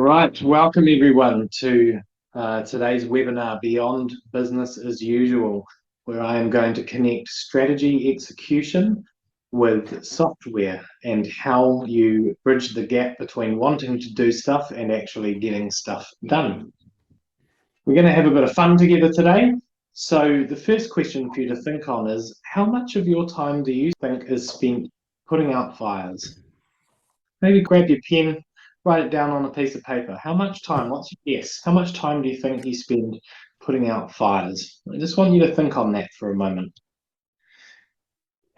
right, welcome everyone to today's webinar, Beyond Business as Usual, where I am going to connect strategy execution with software and how you bridge the gap between wanting to do stuff and actually getting stuff done. We're going to have a bit of fun together today. So the first question for you to think on is, how much of your time do you think is spent putting out fires? Maybe grab your pen, write it down on a piece of paper. How much time? What's your guess? How much time do you think you spend putting out fires? I just want you to think on that for a moment.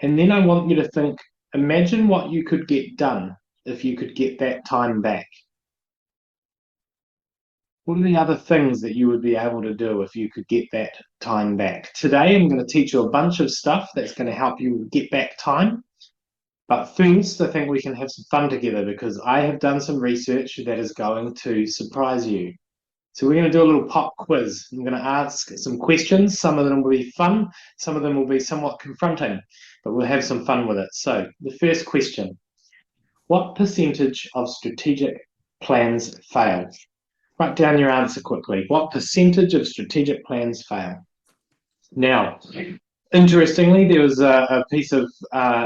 And then I want you to think, imagine what you could get done if you could get that time back. What are the other things that you would be able to do if you could get that time back? Today, I'm going to teach you a bunch of stuff that's going to help you get back time. But first, I think we can have some fun together because I have done some research that is going to surprise you. So we're going to do a little pop quiz. I'm going to ask some questions. Some of them will be fun. Some of them will be somewhat confronting, but we'll have some fun with it. So the first question, what percentage of strategic plans fail? Write down your answer quickly. What percentage of strategic plans fail? Now, interestingly, there was a piece of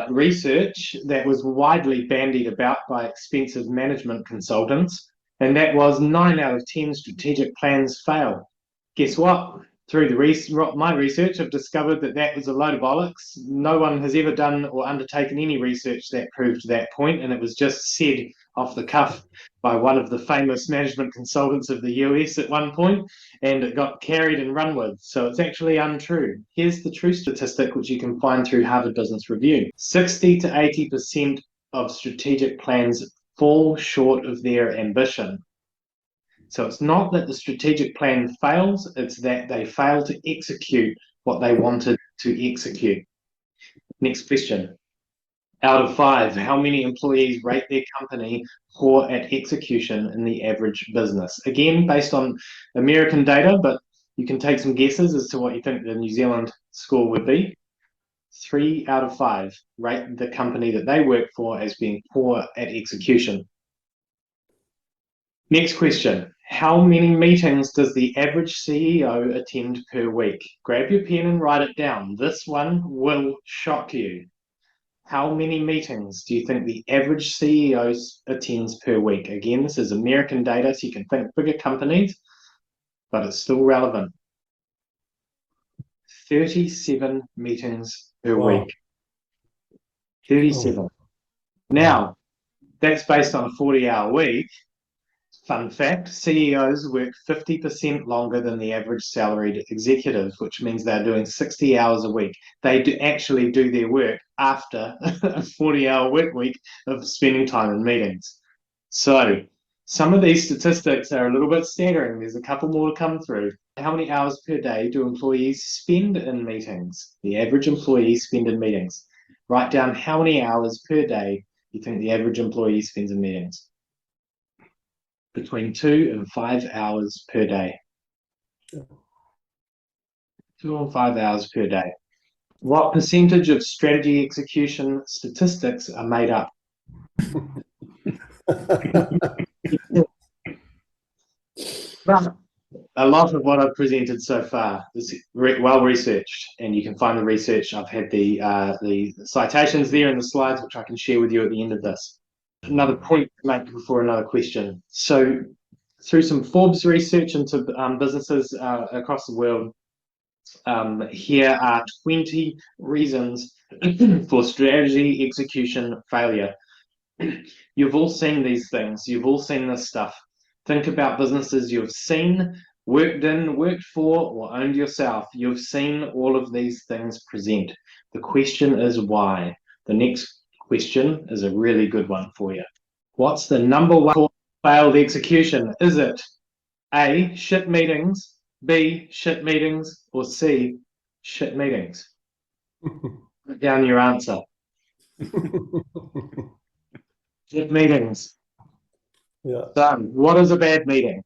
research that was widely bandied about by expensive management consultants, and that was 9 out of 10 strategic plans fail. Guess what? Through my research, I've discovered that that was a load of bollocks. No one has ever done or undertaken any research that proved that point, and it was just said off the cuff by one of the famous management consultants of the US at one point, and it got carried and run with. So it's actually untrue. Here's the true statistic, which you can find through Harvard Business Review. 60 to 80% of strategic plans fall short of their ambition. So it's not that the strategic plan fails, it's that they fail to execute what they wanted to execute. Next question. Out of 5, how many employees rate their company poor at execution in the average business? Again, based on American data, but you can take some guesses as to what you think the New Zealand score would be. 3 out of 5 rate the company that they work for as being poor at execution. Next question. How many meetings does the average CEO attend per week? Grab your pen and write it down. This one will shock you. How many meetings do you think the average CEO attends per week? Again, this is American data, so you can think bigger companies, but it's still relevant. 37 meetings per week. 37. Oh. Now, that's based on a 40-hour week. Fun fact, CEOs work 50% longer than the average salaried executive, which means they're doing 60 hours a week. They actually do their work after a 40-hour work week of spending time in meetings. So some of these statistics are a little bit staggering. There's a couple more to come through. How many hours per day do employees spend in meetings? The average employee spend in meetings. Write down how many hours per day you think the average employee spends in meetings. Between 2 and 5 hours per day. 2 and 5 hours per day. What percentage of strategy execution statistics are made up? But a lot of what I've presented so far is well researched, and you can find the research. I've had the citations there in the slides, which I can share with you at the end of this. Another point to make before another question. So through some Forbes research into businesses across the world, here are 20 reasons for strategy execution failure. You've all seen these things. You've all seen this stuff. Think about businesses you've seen, worked in, worked for, or owned yourself. You've seen all of these things present. The question is why. The next question is a really good one for you. What's the number one cause of failed execution? Is it A, shit meetings, B, shit meetings, or C, shit meetings? Put down your answer. Shit meetings. Yeah. So, what is a bad meeting?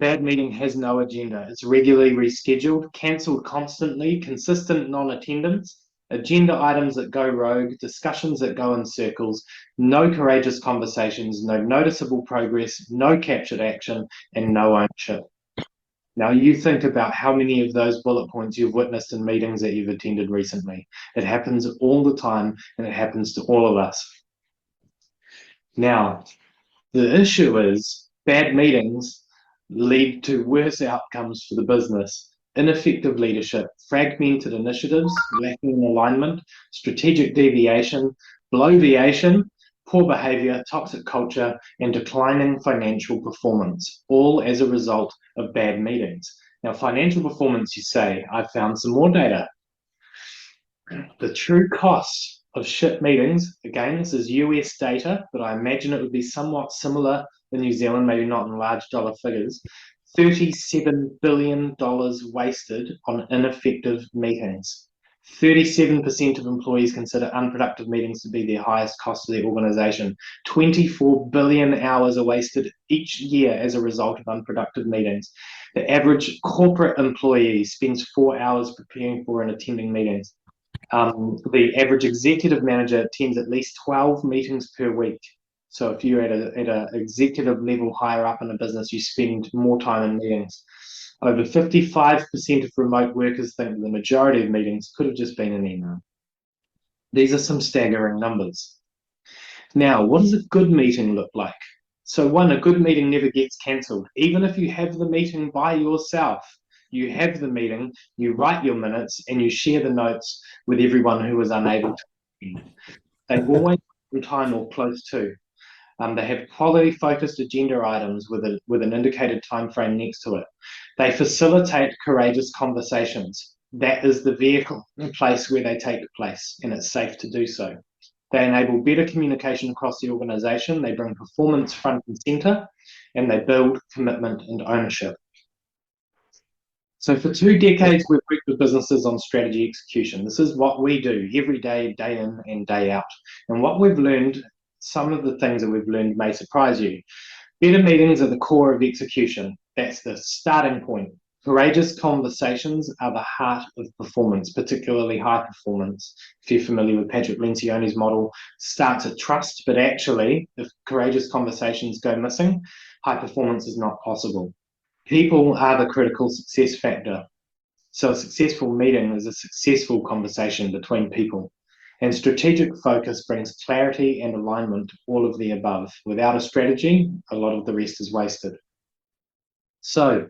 Bad meeting has no agenda. It's regularly rescheduled, cancelled constantly, consistent non-attendance, Agenda items that go rogue, discussions that go in circles, no courageous conversations, no noticeable progress, no captured action, and no ownership. Now you think about how many of those bullet points you've witnessed in meetings that you've attended recently. It happens all the time, and it happens to all of us. Now, the issue is bad meetings lead to worse outcomes for the business. Ineffective leadership, fragmented initiatives, lacking alignment, strategic deviation, bloviation, poor behavior, toxic culture, and declining financial performance, all as a result of bad meetings. Now, financial performance, you say, I found some more data. The true cost of shit meetings, again, this is US data, but I imagine it would be somewhat similar in New Zealand, maybe not in large dollar figures. $37 billion wasted on ineffective meetings. 37% of employees consider unproductive meetings to be their highest cost to their organization. 24 billion hours are wasted each year as a result of unproductive meetings. The average corporate employee spends 4 hours preparing for and attending meetings. The average executive manager attends at least 12 meetings per week. So if you're at a executive level higher up in a business, you spend more time in meetings. Over 55% of remote workers think the majority of meetings could have just been an email. These are some staggering numbers. Now, what does a good meeting look like? So one, a good meeting never gets cancelled. Even if you have the meeting by yourself, you have the meeting, you write your minutes, and you share the notes with everyone who was unable to attend. They always on time or close to. They have quality-focused agenda items with an indicated time frame next to it. They facilitate courageous conversations. That is the vehicle, the place where they take place, and it's safe to do so. They enable better communication across the organization. They bring performance front and center, and they build commitment and ownership. So for 2 decades, we've worked with businesses on strategy execution. This is what we do every day, day in and day out. And what we've learned, some of the things that we've learned may surprise you. Better meetings are the core of execution. That's the starting point. Courageous conversations are the heart of performance, particularly high performance. If you're familiar with Patrick Lencioni's model, starts at trust, but actually, if courageous conversations go missing, high performance is not possible. People are the critical success factor. So a successful meeting is a successful conversation between people. And strategic focus brings clarity and alignment to all of the above. Without a strategy, a lot of the rest is wasted. So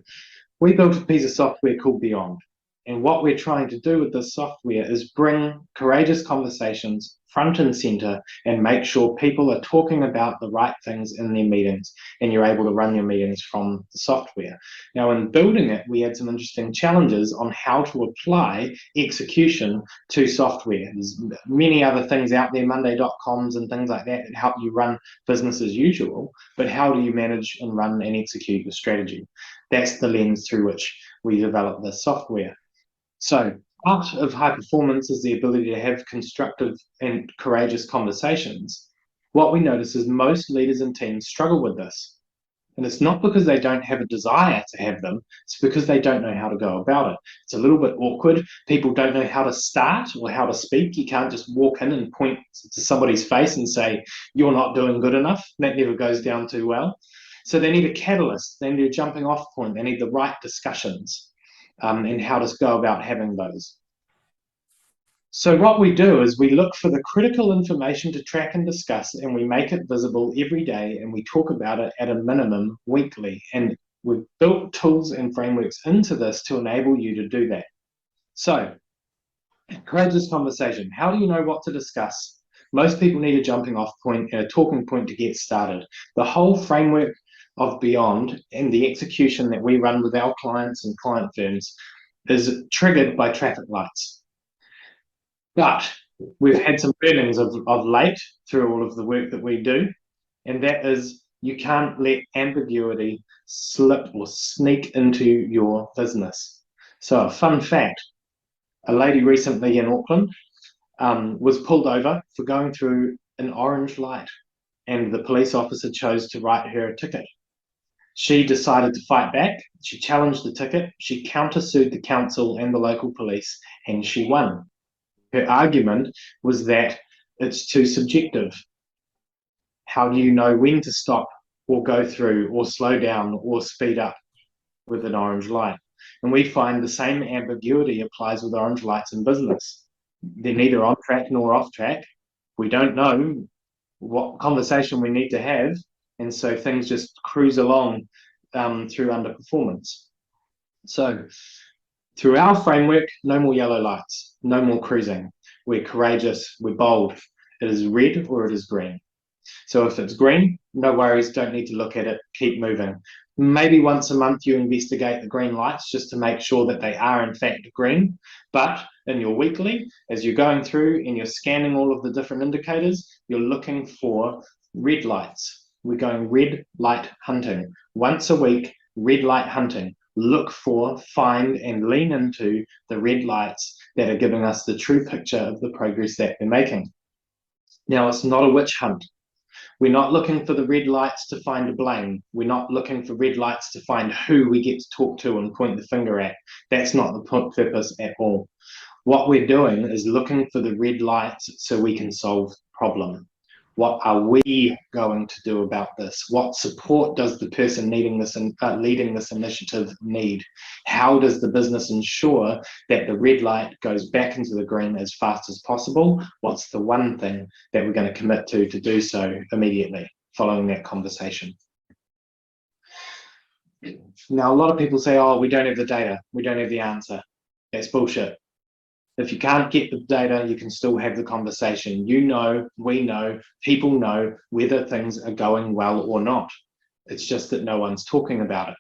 we built a piece of software called Beyond. And what we're trying to do with this software is bring courageous conversations front and center and make sure people are talking about the right things in their meetings, and you're able to run your meetings from the software. Now, in building it, we had some interesting challenges on how to apply execution to software. There's many other things out there, Monday.coms and things like that help you run business as usual, but how do you manage and run and execute the strategy? That's the lens through which we develop this software. So part of high performance is the ability to have constructive and courageous conversations. What we notice is most leaders and teams struggle with this. And it's not because they don't have a desire to have them, it's because they don't know how to go about it. It's a little bit awkward. People don't know how to start or how to speak. You can't just walk in and point to somebody's face and say, you're not doing good enough. That never goes down too well. So they need a catalyst, they need a jumping off point, they need the right discussions. And how to go about having those. So what we do is we look for the critical information to track and discuss, and we make it visible every day, and we talk about it at a minimum weekly. And we've built tools and frameworks into this to enable you to do that. So, courageous conversation. How do you know what to discuss? Most people need a jumping off point, a talking point to get started. The whole framework of Beyond and the execution that we run with our clients and client firms is triggered by traffic lights. But we've had some learnings of late through all of the work that we do, and that is you can't let ambiguity slip or sneak into your business. So a fun fact, a lady recently in Auckland was pulled over for going through an orange light, and the police officer chose to write her a ticket. She decided to fight back. She challenged the ticket. She countersued the council and the local police, and she won. Her argument was that it's too subjective. How do you know when to stop or go through or slow down or speed up with an orange light? And we find the same ambiguity applies with orange lights in business. They're neither on track nor off track. We don't know what conversation we need to have, and so things just cruise along through underperformance. So through our framework, no more yellow lights, no more cruising. We're courageous, we're bold. It is red or it is green. So if it's green, no worries, don't need to look at it, keep moving. Maybe once a month you investigate the green lights just to make sure that they are in fact green. But in your weekly, as you're going through and you're scanning all of the different indicators, you're looking for red lights. We're going red light hunting. Once a week, red light hunting. Look for, find, and lean into the red lights that are giving us the true picture of the progress that we're making. Now, it's not a witch hunt. We're not looking for the red lights to find blame. We're not looking for red lights to find who we get to talk to and point the finger at. That's not the purpose at all. What we're doing is looking for the red lights so we can solve the problem. What are we going to do about this? What support does the person leading this initiative need? How does the business ensure that the red light goes back into the green as fast as possible? What's the one thing that we're going to commit to do so immediately following that conversation? Now, a lot of people say, oh, we don't have the data. We don't have the answer. That's bullshit. If you can't get the data, you can still have the conversation. You know, we know, people know whether things are going well or not. It's just that no one's talking about it.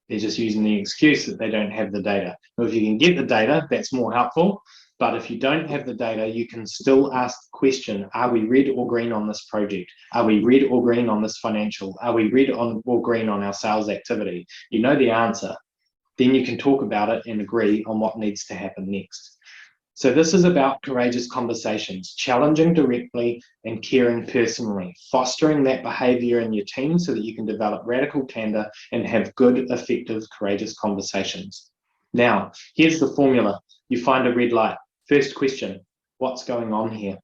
They're just using the excuse that they don't have the data. Well, if you can get the data, that's more helpful. But if you don't have the data, you can still ask the question, are we red or green on this project? Are we red or green on this financial? Are we red or green on our sales activity? You know the answer. Then you can talk about it and agree on what needs to happen next. So this is about courageous conversations, challenging directly and caring personally, fostering that behavior in your team so that you can develop radical candor and have good, effective, courageous conversations. Now, here's the formula. You find a red light. First question, what's going on here?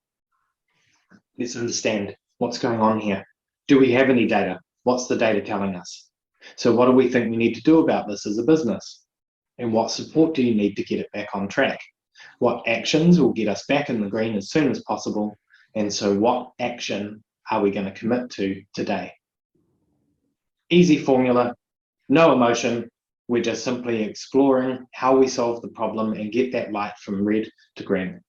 Let's understand what's going on here. Do we have any data? What's the data telling us? So what do we think we need to do about this as a business? And what support do you need to get it back on track? What actions will get us back in the green as soon as possible? And so what action are we going to commit to today? Easy formula, no emotion. We're just simply exploring how we solve the problem and get that light from red to green.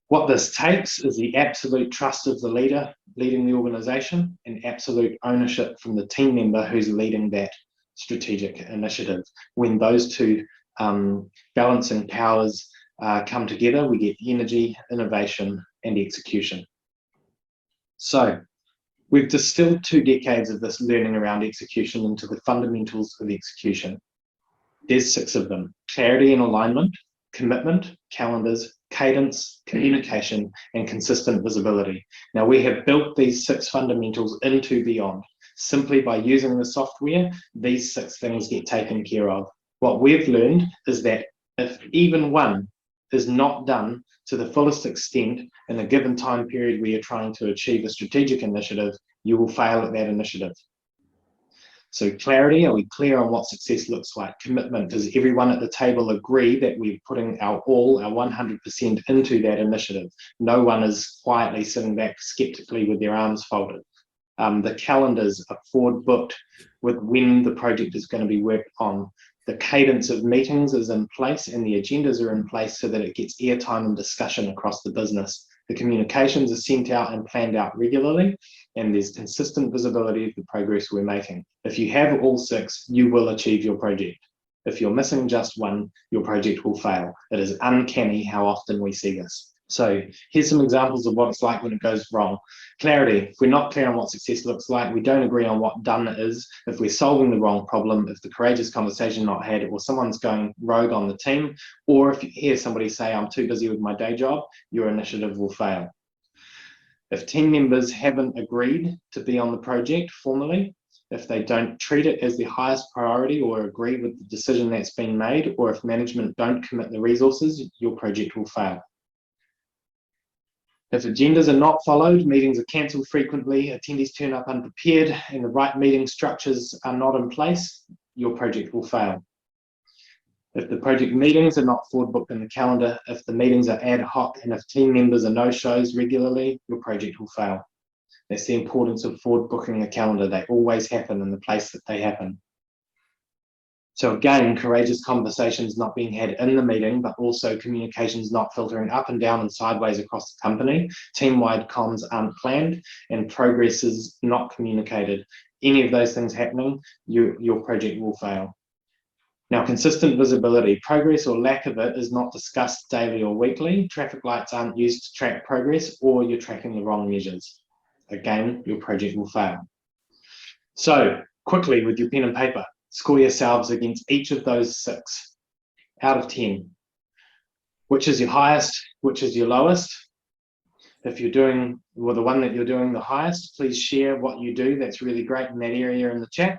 What this takes is the absolute trust of the leader leading the organization and absolute ownership from the team member who's leading that strategic initiative. When those two balancing powers come together, we get energy, innovation, and execution. So we've distilled 2 decades of this learning around execution into the fundamentals of execution. There's 6 of them: clarity and alignment, commitment, calendars, cadence, communication, and consistent visibility. Now, we have built these 6 fundamentals into Beyond. Simply by using the software, these 6 things get taken care of. What we've learned is that if even one is not done to the fullest extent in a given time period where you're trying to achieve a strategic initiative, you will fail at that initiative. So clarity, are we clear on what success looks like? Commitment, does everyone at the table agree that we're putting our all, our 100% into that initiative? No one is quietly sitting back skeptically with their arms folded. The calendars are forward booked with when the project is going to be worked on. The cadence of meetings is in place and the agendas are in place so that it gets airtime and discussion across the business. The communications are sent out and planned out regularly, and there's consistent visibility of the progress we're making. If you have all 6, you will achieve your project. If you're missing just one, your project will fail. It is uncanny how often we see this. So here's some examples of what it's like when it goes wrong. Clarity, if we're not clear on what success looks like, we don't agree on what done is, if we're solving the wrong problem, if the courageous conversation not had, or someone's going rogue on the team, or if you hear somebody say, I'm too busy with my day job, your initiative will fail. If team members haven't agreed to be on the project formally, if they don't treat it as the highest priority or agree with the decision that's been made, or if management don't commit the resources, your project will fail. If agendas are not followed, meetings are cancelled frequently, attendees turn up unprepared, and the right meeting structures are not in place, your project will fail. If the project meetings are not forward booked in the calendar, if the meetings are ad hoc, and if team members are no-shows regularly, your project will fail. That's the importance of forward booking a calendar. They always happen in the place that they happen. So again, courageous conversations not being had in the meeting, but also communications not filtering up and down and sideways across the company. Team-wide comms aren't planned and progress is not communicated. Any of those things happening, your project will fail. Now, consistent visibility, progress or lack of it is not discussed daily or weekly. Traffic lights aren't used to track progress, or you're tracking the wrong measures. Again, your project will fail. So quickly with your pen and paper, score yourselves against each of those 6 out of 10. Which is your highest? Which is your lowest? If you're doing, well, the one that you're doing the highest, please share what you do. That's really great in that area in the chat.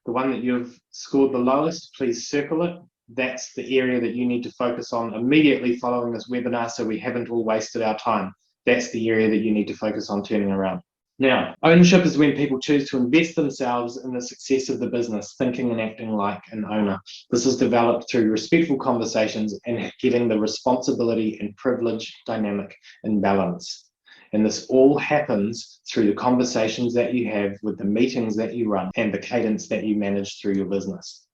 The one that you've scored the lowest, please circle it. That's the area that you need to focus on immediately following this webinar, so we haven't all wasted our time. That's the area that you need to focus on turning around. Now, ownership is when people choose to invest themselves in the success of the business, thinking and acting like an owner. This is developed through respectful conversations and getting the responsibility and privilege dynamic in balance. And this all happens through the conversations that you have with the meetings that you run and the cadence that you manage through your business.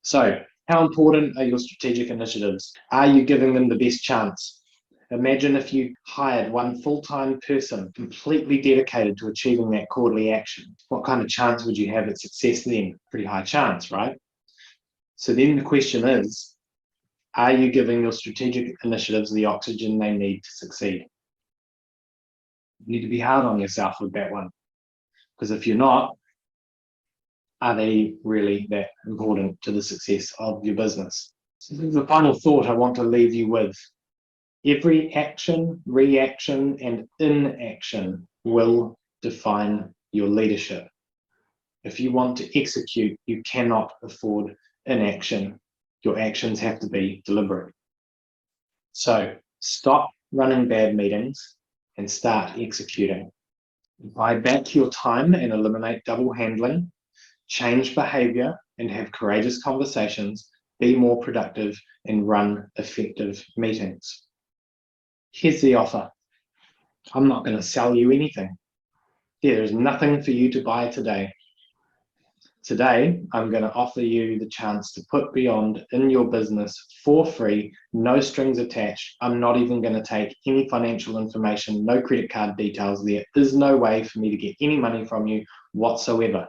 So, how important are your strategic initiatives? Are you giving them the best chance? Imagine if you hired one full-time person completely dedicated to achieving that quarterly action. What kind of chance would you have at success then? Pretty high chance, right? So then the question is, are you giving your strategic initiatives the oxygen they need to succeed? You need to be hard on yourself with that one. Because if you're not, are they really that important to the success of your business? So the final thought I want to leave you with. Every action, reaction, and inaction will define your leadership. If you want to execute, you cannot afford inaction. Your actions have to be deliberate. So stop running bad meetings and start executing. Buy back your time and eliminate double handling. Change behavior and have courageous conversations. Be more productive and run effective meetings. Here's the offer. I'm not going to sell you anything. There's nothing for you to buy today. Today, I'm going to offer you the chance to put Beyond in your business for free, no strings attached. I'm not even going to take any financial information, no credit card details. There is no way for me to get any money from you whatsoever.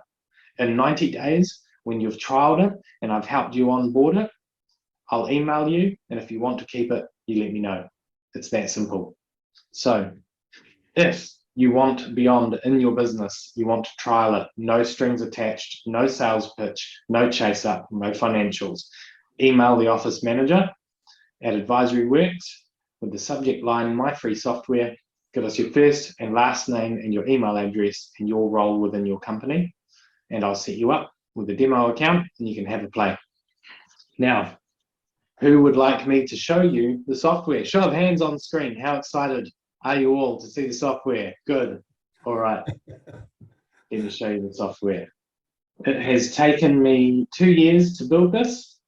In 90 days, when you've trialed it and I've helped you onboard it, I'll email you, and if you want to keep it, you let me know. It's that simple. So if you want Beyond in your business, you want to trial it, no strings attached, no sales pitch, no chase up, no financials, email the office manager at Advisory.Works with the subject line, my free software. Give us your first and last name and your email address and your role within your company, and I'll set you up with a demo account and you can have a play. Now, who would like me to show you the software? Show of hands on screen. How excited are you all to see the software? Good. All right. Let me show you the software. It has taken me 2 years to build this,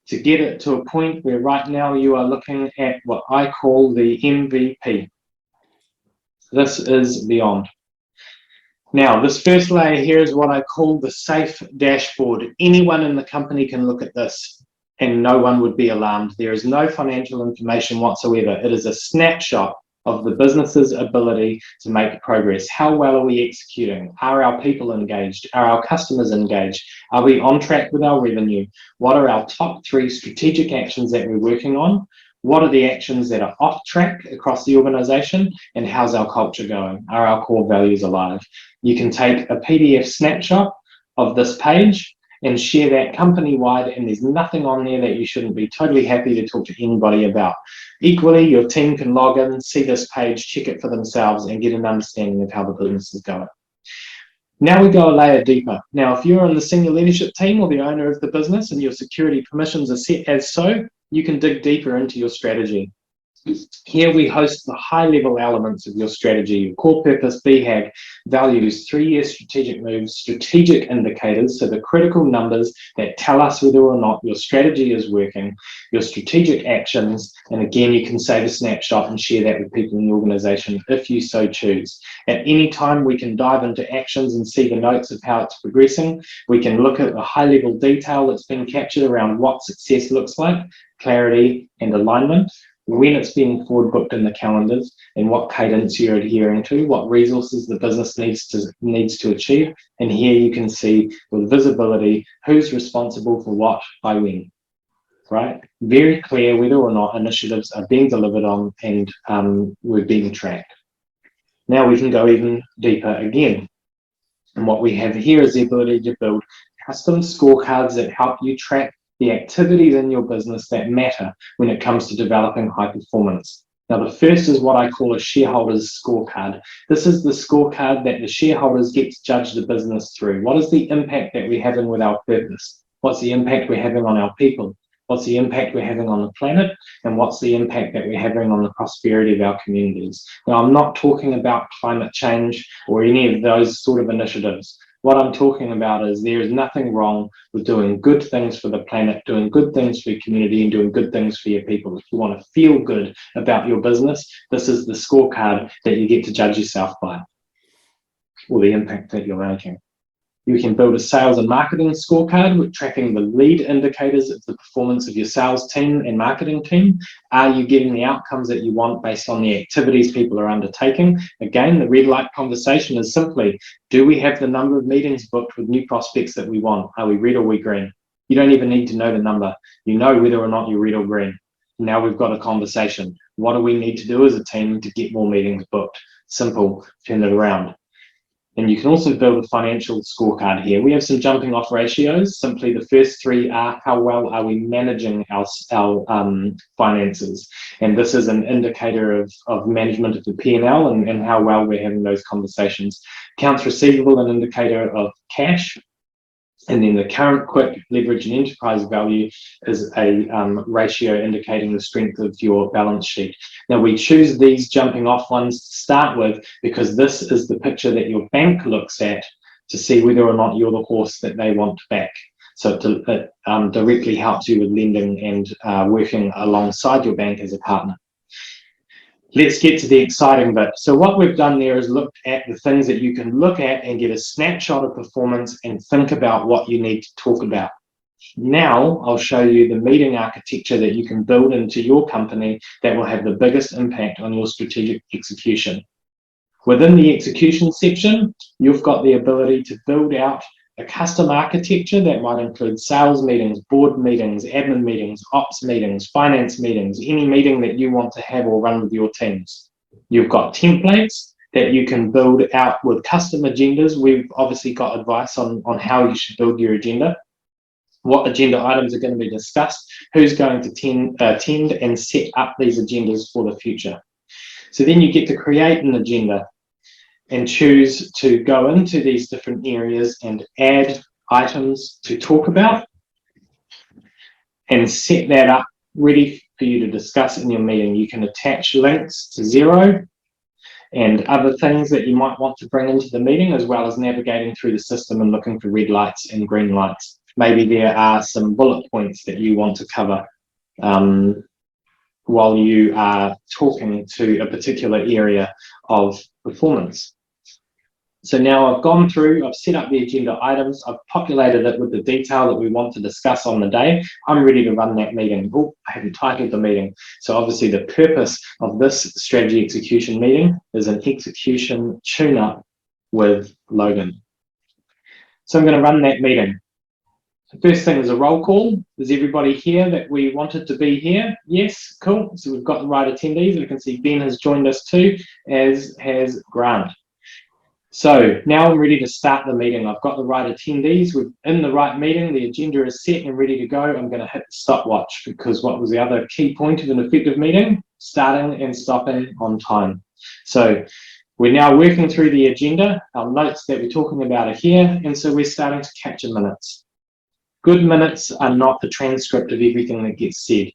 to get it to a point where right now you are looking at what I call the MVP. This is Beyond. Now, this first layer here is what I call the safe dashboard. Anyone in the company can look at this and no one would be alarmed. There is no financial information whatsoever. It is a snapshot of the business's ability to make progress. How well are we executing? Are our people engaged? Are our customers engaged? Are we on track with our revenue? What are our top 3 strategic actions that we're working on? What are the actions that are off track across the organization? And how's our culture going? Are our core values alive? You can take a PDF snapshot of this page and share that company-wide, and there's nothing on there that you shouldn't be totally happy to talk to anybody about. Equally, your team can log in, see this page, check it for themselves, and get an understanding of how the business is going. Now we go a layer deeper. Now, if you're on the senior leadership team or the owner of the business and your security permissions are set as so, you can dig deeper into your strategy. Here we host the high-level elements of your strategy, your core purpose, BHAG, values, 3-year strategic moves, strategic indicators, so the critical numbers that tell us whether or not your strategy is working, your strategic actions, and again, you can save a snapshot and share that with people in the organization if you so choose. At any time, we can dive into actions and see the notes of how it's progressing. We can look at the high-level detail that's been captured around what success looks like, clarity and alignment, when it's being forward booked in the calendars, and what cadence you're adhering to, what resources the business needs to achieve. And here you can see with visibility who's responsible for what by when, right? Very clear whether or not initiatives are being delivered on and we're being tracked. Now we can go even deeper again. And what we have here is the ability to build custom scorecards that help you track the activities in your business that matter when it comes to developing high performance. Now, the first is what I call a shareholders scorecard. This is the scorecard that the shareholders get to judge the business through. What is the impact that we're having with our purpose? What's the impact we're having on our people? What's the impact we're having on the planet? And what's the impact that we're having on the prosperity of our communities? Now, I'm not talking about climate change or any of those sort of initiatives. What I'm talking about is there is nothing wrong with doing good things for the planet, doing good things for your community, and doing good things for your people. If you want to feel good about your business, this is the scorecard that you get to judge yourself by, or the impact that you're making. You can build a sales and marketing scorecard with tracking the lead indicators of the performance of your sales team and marketing team. Are you getting the outcomes that you want based on the activities people are undertaking? Again, the red light conversation is simply, do we have the number of meetings booked with new prospects that we want? Are we red or we green? You don't even need to know the number. You know whether or not you're red or green. Now we've got a conversation. What do we need to do as a team to get more meetings booked? Simple, turn it around. And you can also build a financial scorecard here. We have some jumping off ratios. Simply the first 3 are how well are we managing our finances. And this is an indicator of management of the P&L and how well we're having those conversations. Accounts receivable, an indicator of cash. And then the current, quick, leverage, and enterprise value is a ratio indicating the strength of your balance sheet. Now, we choose these jumping off ones to start with because this is the picture that your bank looks at to see whether or not you're the horse that they want to back. So it directly helps you with lending and working alongside your bank as a partner. Let's get to the exciting bit. So what we've done there is looked at the things that you can look at and get a snapshot of performance and think about what you need to talk about. Now I'll show you the meeting architecture that you can build into your company that will have the biggest impact on your strategic execution. Within the execution section, you've got the ability to build out a custom architecture that might include sales meetings, board meetings, admin meetings, ops meetings, finance meetings, any meeting that you want to have or run with your teams. You've got templates that you can build out with custom agendas. We've obviously got advice on how you should build your agenda, what agenda items are going to be discussed, who's going to attend and set up these agendas for the future. So then you get to create an agenda and choose to go into these different areas and add items to talk about and set that up ready for you to discuss in your meeting. You can attach links to Xero and other things that you might want to bring into the meeting, as well as navigating through the system and looking for red lights and green lights. Maybe there are some bullet points that you want to cover while you are talking to a particular area of performance. So now I've gone through, I've set up the agenda items, I've populated it with the detail that we want to discuss on the day. I'm ready to run that meeting. Oh, I haven't titled the meeting. So obviously the purpose of this strategy execution meeting is an execution tune-up with Logan. So I'm going to run that meeting. The first thing is a roll call. Is everybody here that we wanted to be here? Yes, cool. So we've got the right attendees. We can see Ben has joined us too, as has Grant. So now I'm ready to start the meeting. I've got the right attendees. We're in the right meeting. The agenda is set and ready to go. I'm going to hit the stopwatch because what was the other key point of an effective meeting? Starting and stopping on time. So We're now working through the agenda. Our notes that we're talking about are here, and so we're starting to capture minutes. Good minutes are not the transcript of everything that gets said.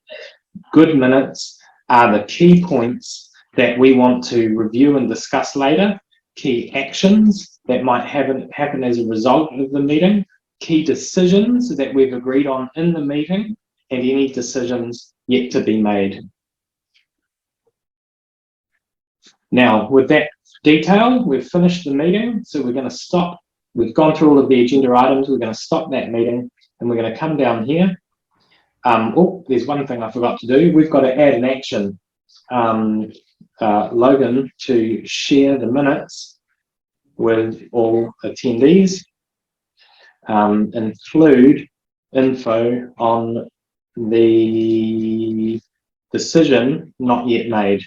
Good minutes are the key points that we want to review and discuss later, key actions that might happen as a result of the meeting, key decisions that we've agreed on in the meeting, and any decisions yet to be made. Now, with that detail, we've finished the meeting, so we're going to stop. We've gone through all of the agenda items. We're going to stop that meeting, and we're going to come down here. Oh, there's one thing I forgot to do. We've got to add an action, Logan, to share the minutes with all attendees, include info on the decision not yet made.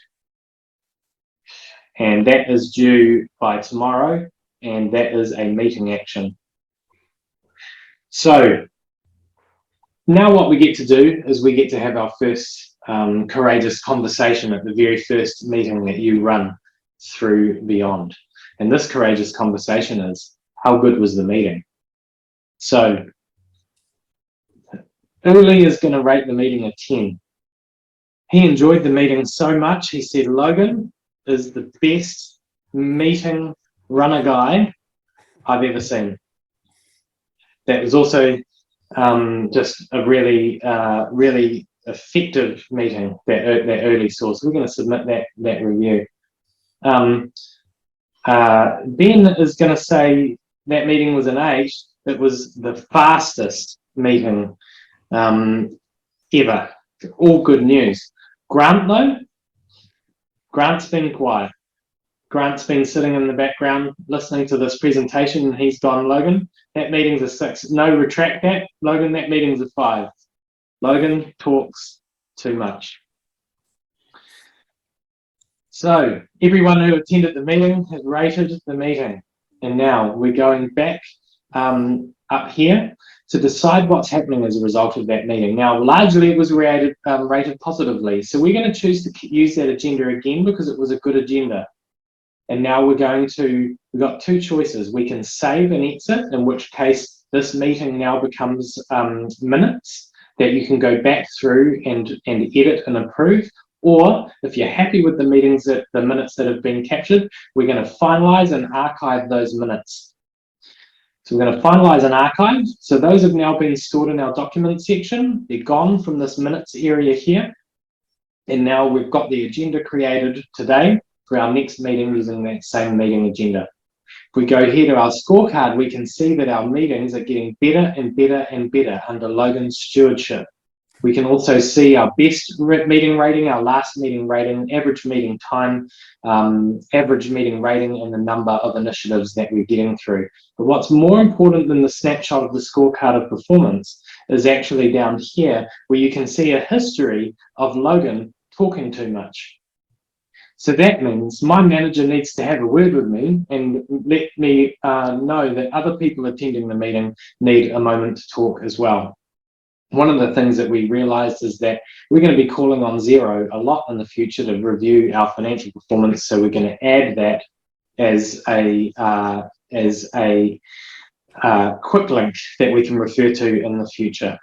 And that is due by tomorrow, and that is a meeting action. So now what we get to do is we get to have our first courageous conversation at the very first meeting that you run through Beyond. And this courageous conversation is, how good was the meeting? So Uli is going to rate the meeting a 10. He enjoyed the meeting so much, he said, Logan is the best meeting runner guy I've ever seen. That was also just a really, really effective meeting that early saw. So we're going to submit that review. Ben is going to say that meeting was an 8. It was the fastest meeting ever. All good news. Grant, though, Grant's been quiet. Grant's been sitting in the background listening to this presentation, and he's gone, Logan, that meeting's a 6. No, retract that. Logan, that meeting's a 5. Logan talks too much. So everyone who attended the meeting has rated the meeting. And now we're going back up here to decide what's happening as a result of that meeting. Now, largely it was rated positively. So we're going to choose to use that agenda again because it was a good agenda. And now we've got 2 choices. We can save and exit, in which case this meeting now becomes minutes that you can go back through and edit and approve. Or if you're happy with the minutes that have been captured, we're going to finalize and archive those minutes. So we're going to finalize and archive. So those have now been stored in our document section. They're gone from this minutes area here. And now we've got the agenda created today for our next meeting using that same meeting agenda. If we go here to our scorecard, we can see that our meetings are getting better and better and better under Logan's stewardship. We can also see our best meeting rating, our last meeting rating, average meeting time, average meeting rating, and the number of initiatives that we're getting through. But what's more important than the snapshot of the scorecard of performance is actually down here, where you can see a history of Logan talking too much. So that means my manager needs to have a word with me and let me know that other people attending the meeting need a moment to talk as well. One of the things that we realized is that we're going to be calling on Xero a lot in the future to review our financial performance. So we're going to add that as a quick link that we can refer to in the future.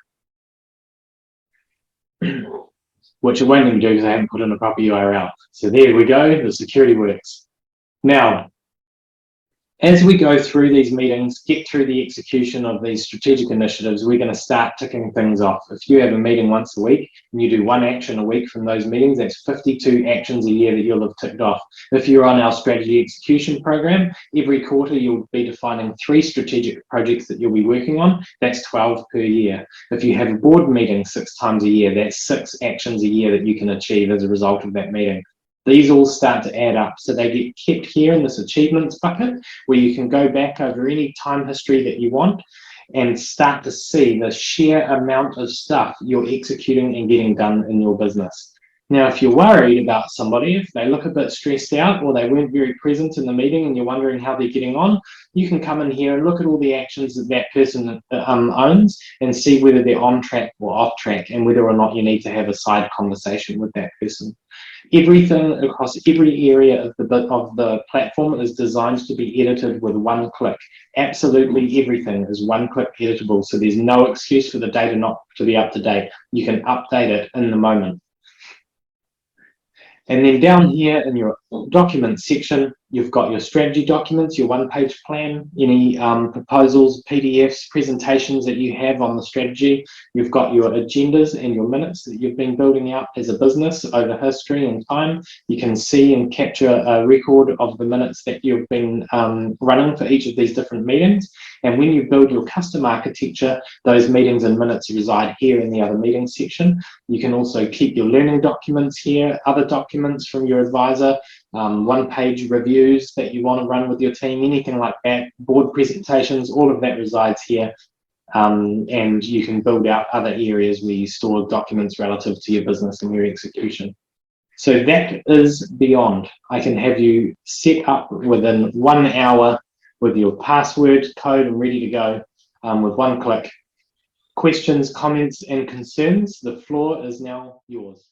Which it won't let me do because I haven't put in a proper URL. So there we go, the security works. Now, as we go through these meetings, get through the execution of these strategic initiatives, we're going to start ticking things off. If you have a meeting once a week and you do 1 action a week from those meetings, that's 52 actions a year that you'll have ticked off. If you're on our strategy execution program, every quarter you'll be defining 3 strategic projects that you'll be working on. That's 12 per year. If you have a board meeting 6 times a year, that's 6 actions a year that you can achieve as a result of that meeting. These all start to add up. So they get kept here in this achievements bucket where you can go back over any time history that you want and start to see the sheer amount of stuff you're executing and getting done in your business. Now, if you're worried about somebody, if they look a bit stressed out or they weren't very present in the meeting and you're wondering how they're getting on, you can come in here and look at all the actions that that person owns and see whether they're on track or off track and whether or not you need to have a side conversation with that person. Everything across every area of the platform is designed to be edited with one click. Absolutely everything is one click editable, so there's no excuse for the data not to be up to date. You can update it in the moment. And then down here in your documents section, you've got your strategy documents, your one-page plan, any proposals, PDFs, presentations that you have on the strategy. You've got your agendas and your minutes that you've been building out as a business over history and time. You can see and capture a record of the minutes that you've been running for each of these different meetings. And when you build your custom architecture, those meetings and minutes reside here in the other meetings section. You can also keep your learning documents here, other documents from your advisor, one-page reviews that you want to run with your team, anything like that, board presentations, all of that resides here. And you can build out other areas where you store documents relative to your business and your execution. So that is Beyond. I can have you set up within 1 hour with your password code and ready to go with one click. Questions, comments, and concerns, the floor is now yours.